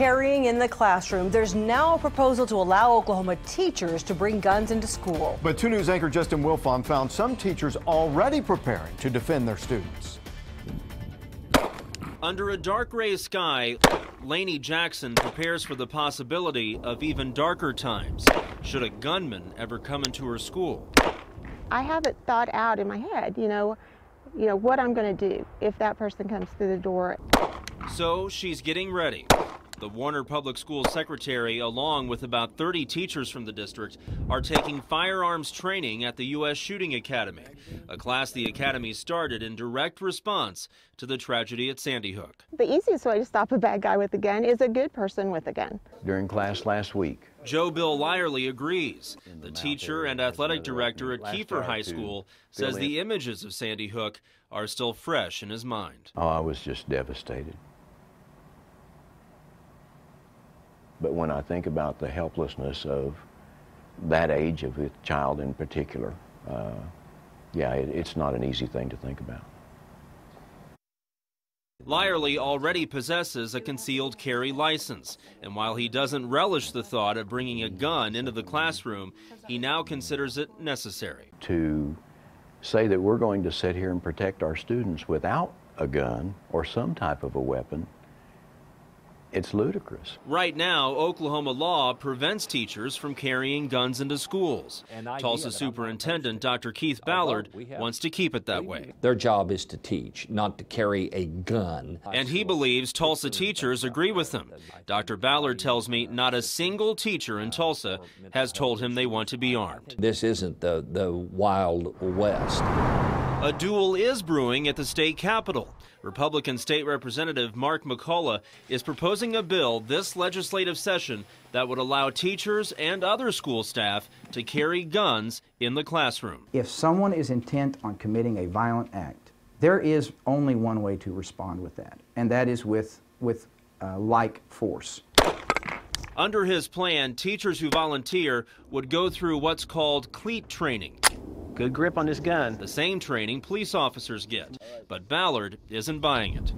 carrying in the classroom. There's now a proposal to allow Oklahoma teachers to bring guns into school. But 2 News anchor Justin Wilfon found some teachers already preparing to defend their students. Under a dark gray sky, Lainey Jackson prepares for the possibility of even darker times should a gunman ever come into her school. I have it thought out in my head, you know what I'm going to do if that person comes through the door. So she's getting ready. The Warner Public Schools secretary, along with about 30 teachers from the district, are taking firearms training at the U.S. Shooting Academy, a class the academy started in direct response to the tragedy at Sandy Hook. The easiest way to stop a bad guy with a gun is a good person with a gun. During class last week, Joe Bill Lyerly agrees. The teacher and athletic director at Kiefer High School says the images of Sandy Hook are still fresh in his mind. oh, I was just devastated. But when I think about the helplessness of that age of a child in particular, yeah, it's not an easy thing to think about. Lyerly already possesses a concealed carry license, and while he doesn't relish the thought of bringing a gun into the classroom, he now considers it necessary. To say that we're going to sit here and protect our students without a gun or some type of a weapon, it's ludicrous. Right now, Oklahoma law prevents teachers from carrying guns into schools. Tulsa Superintendent Dr. Keith Ballard wants to keep it that way. Their job is to teach, not to carry a gun. And he believes Tulsa teachers agree with him. Dr. Ballard tells me not a single teacher in Tulsa has told him they want to be armed. This isn't the Wild West. A duel is brewing at the state capitol. Republican State Representative Mark McCullough is proposing a bill this legislative session that would allow teachers and other school staff to carry guns in the classroom. If someone is intent on committing a violent act, there is only one way to respond with that, and that is with like force. Under his plan, teachers who volunteer would go through what's called cleat training. Good grip on this gun. The same training police officers get, but Ballard isn't buying it.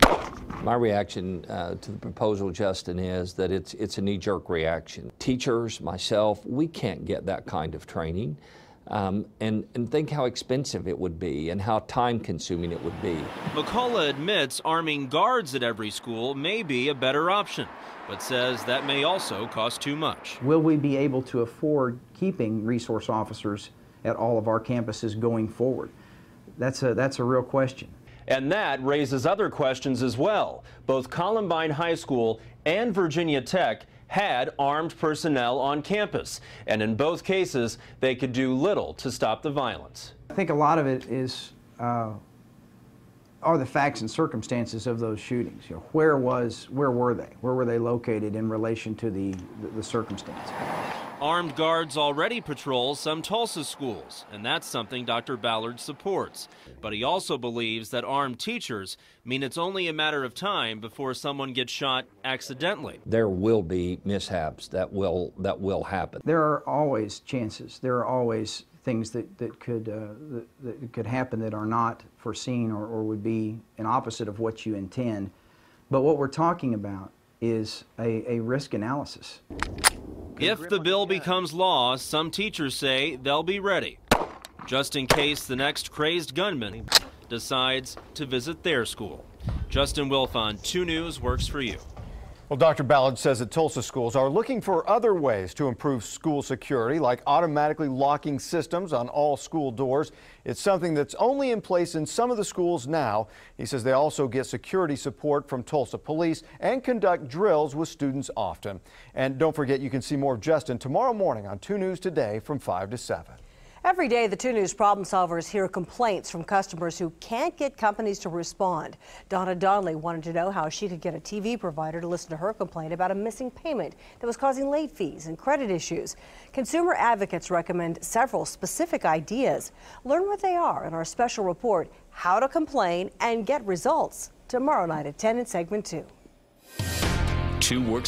My reaction to the proposal, Justin, is that it's a knee-jerk reaction. Teachers, myself, we can't get that kind of training. And think how expensive it would be and how time-consuming it would be. McCullough admits arming guards at every school may be a better option, but says that may also cost too much. Will we be able to afford keeping resource officers at all of our campuses going forward? That's a real question. And that raises other questions as well. Both Columbine High School and Virginia Tech had armed personnel on campus, and in both cases, they could do little to stop the violence. I think a lot of it is are the facts and circumstances of those shootings. You know, where were they? Where were they located in relation to the circumstance? Armed guards already patrol some Tulsa schools, and that's something Dr. Ballard supports. But he also believes that armed teachers mean it's only a matter of time before someone gets shot accidentally. There will be mishaps that will happen. There are always chances. There are always things that could happen that are not foreseen or would be an opposite of what you intend. But what we're talking about is a risk analysis. If the bill becomes law, some teachers say they'll be ready, just in case the next crazed gunman decides to visit their school. Justin Wilfon, 2 News, works for you. Well, Dr. Ballard says that Tulsa schools are looking for other ways to improve school security, like automatically locking systems on all school doors. It's something that's only in place in some of the schools now. He says they also get security support from Tulsa police and conduct drills with students often. And don't forget, you can see more of Justin tomorrow morning on 2 News Today from 5 to 7. Every day, the 2 News problem solvers hear complaints from customers who can't get companies to respond. Donna Donnelly wanted to know how she could get a TV provider to listen to her complaint about a missing payment that was causing late fees and credit issues. Consumer advocates recommend several specific ideas. Learn what they are in our special report, How to Complain and Get Results, tomorrow night at 10 in segment 2. 2 Works.